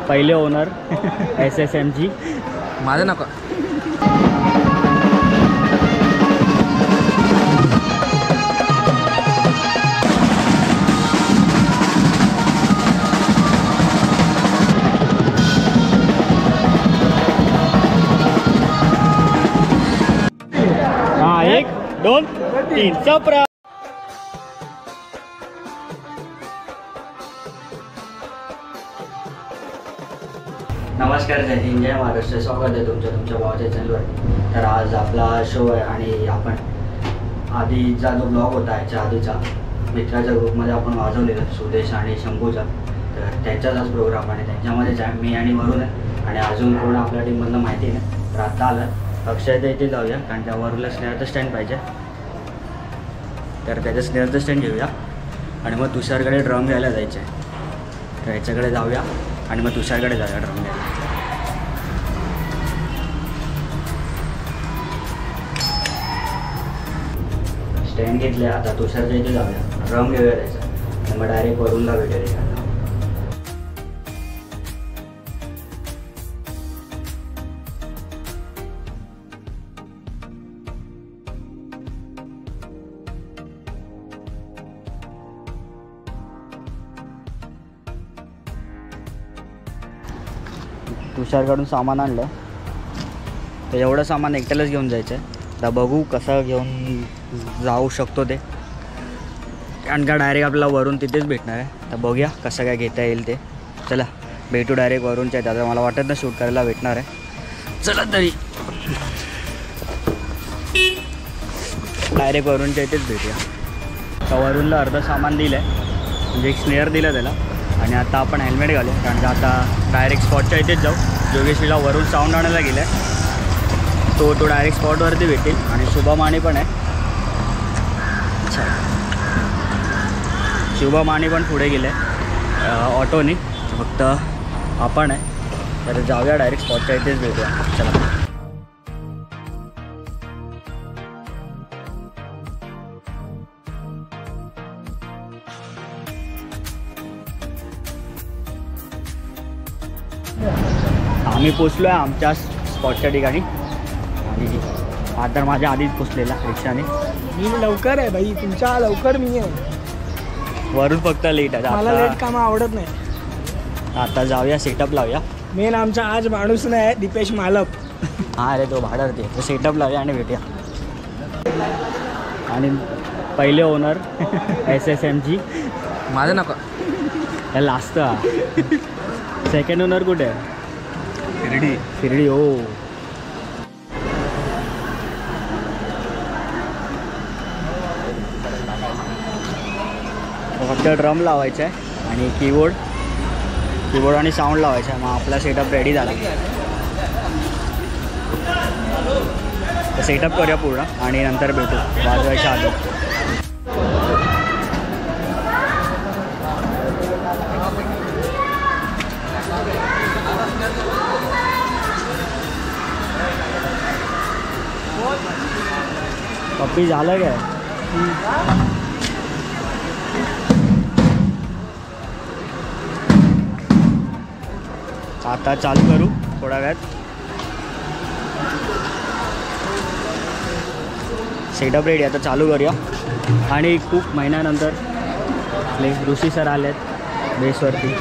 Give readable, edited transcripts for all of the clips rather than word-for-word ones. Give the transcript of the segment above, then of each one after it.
पहिले owner SSMG माझं नका. हां 1 2 3 चपरा. नमस्कार, जय हिंद, जय महाराष्ट्र. स्वागत आहे तुमच्या भावाच्या चॅनलवर. तर आज आपला शो आहे आणि आपण आधीचा जो ब्लॉग होता याच्या आधीचा मित्राच्या ग्रुपमध्ये आपण वाजवलेलं सुदेश आणि शंभूचा, तर त्यांचाच आज प्रोग्राम आणि त्यांच्यामध्येच आहे मी आणि वरुण आहे आणि अजून कोण आपल्या टीममधलं माहिती नाही. तर आता आलं अक्षयच्या इथे जाऊया कारण त्या वरूनला स्नेहरचं स्टँड पाहिजे, तर त्याचं स्नेहरचं स्टँड घेऊया आणि मग तुषारकडे ड्रम घ्यायला जायचं आहे. तर याच्याकडे जाऊया आणि मग तुषारकडे जाऊया ड्रम घ्यायला. स्टँड घेतले, आता तुषारच्या इथे जाऊया, ड्रम घेऊया त्याचा, मग डायरेक्ट वरूनला भेटेल. तुषारकडून सामान आणलं, तर एवढं सामान एकट्यालाच घेऊन जायचं आहे. आता बघू कसं घेऊन जाऊ शकतो ते, कारण का डायरेक्ट आपल्याला वरून तिथेच भेटणार आहे. तर बघूया कसं काय घेता येईल ते. चला भेटू डायरेक्ट वरूनच्या. आता मला वाटत ना शूट करायला भेटणार आहे. चला तरी डायरेक्ट वरूनच्या इथेच भेटूया. तर वरूनला अर्धं सामान दिलं आहे, म्हणजे एक स्नेअर दिलं त्याला, आणि आता आपण हेल्मेट घालू कारण का आता डायरेक्ट स्पॉटच्या इथेच जाऊ. योगेशला वरून साऊंड आणायला गेला आहे, तो डायरेक्ट स्पॉटवरती भेटेल. आणि शुभमानी पण आहे, शुभमानी पण पुढे गेले ऑटोनी, फक्त आपण आहे. तर जाऊया डायरेक्ट स्पॉटच्या इथेच भेटूया. चला आम्ही पोचलो आहे आमच्या स्पॉटच्या ठिकाणी आणि आता माझ्या आधीच पोचलेला रिक्षाने. मी लवकर आहे भाई, तुमच्या लवकर मी आहे. वरून फक्त लेट आहे. मला लेट कामं आवडत नाही. आता जाऊया, सेटअप लावूया. मेन आमचा आज माणूस नाही, दीपेश मालक. हां अरे तो भाडारते, तो सेटअप लावूया आणि भेटूया. आणि पहिले ओनर SSMG माझं नका. त्याला असतं. सेकंड ओनर कुठे आहे? शिर्डी. हो फक्त ड्रम लावायचा आहे आणि कीबोर्ड आणि साऊंड लावायचा आहे. मग आपला सेटअप रेडी झाला. तर सेटअप करूया पूर्ण आणि नंतर भेटू वाजवायच्या आधी. पप्पी झालं काय? आता चालू करू थोड्या वेळात. सेटअप रेडी, आता चालू करूया. आणि खूप महिन्यानंतर आपले ऋषी सर आलेत बेसवरती.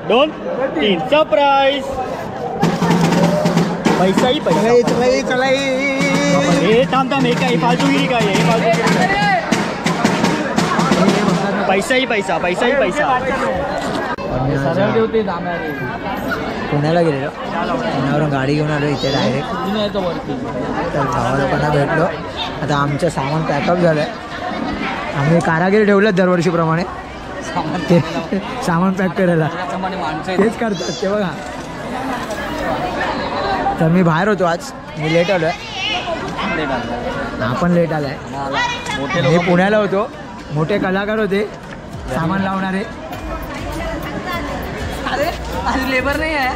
2 3 सरप्राईज. पैसाही पैसा. हे थांब हे काय फालतूगिरी काय आहे? पैसाही पैसा. पुण्याला गेलेलो, पुण्यावरून गाडी घेऊन आलो इथे डायरेक्ट. तर भावा लोकांना भेटलो. आता आमचं सामान पॅकअप झालं आहे. आम्ही कारागीर ठेवलं दरवर्षीप्रमाणे ते सामान पॅक करायला. तेच करतात ते बघा. तर मी बाहेर होतो आज, मी लेट आलो आहे. आपण लेट आला आहे. मी पुण्याला होतो, मोठे कलाकार होते सामान लावणारे. लेबर नाही आहे.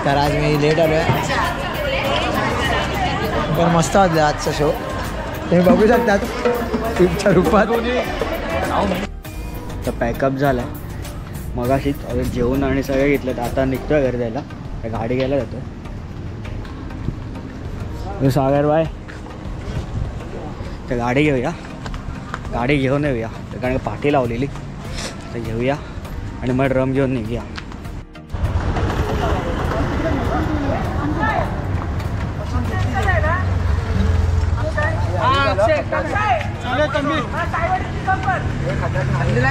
तर आज मी लेट आलो आहे. पण मस्त वाटलं आजचा शो, तुम्ही बघू शकतात टिपच्या रूपात. तर पॅकअप झाला मगाशीच. अरे जेवण आणि सगळं घेतलं. तर आता निघतोय घरी जायला. गाडी घ्यायला जातो. सागर बाय, तर गाडी घेऊया. गाडी घेऊन येऊया कारण पाठी लावलेली. तर घेऊया आणि मग ड्रम घेऊन निघूया.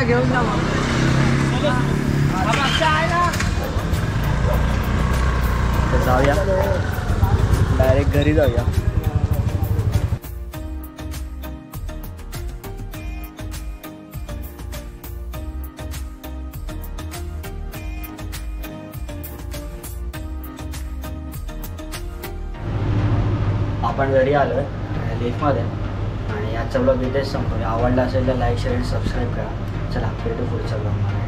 घेऊन जा तर जाऊया डायरेक्ट घरी जाऊया. आपण घरी आलो आहे लिफ्टमध्ये. आणि आजचा ब्लॉग इथेच संपवूया. आवडला असेल तर लाईक शेअर सबस्क्राईब करा. चला भेटू पुढचा ब्लॉगमध्ये.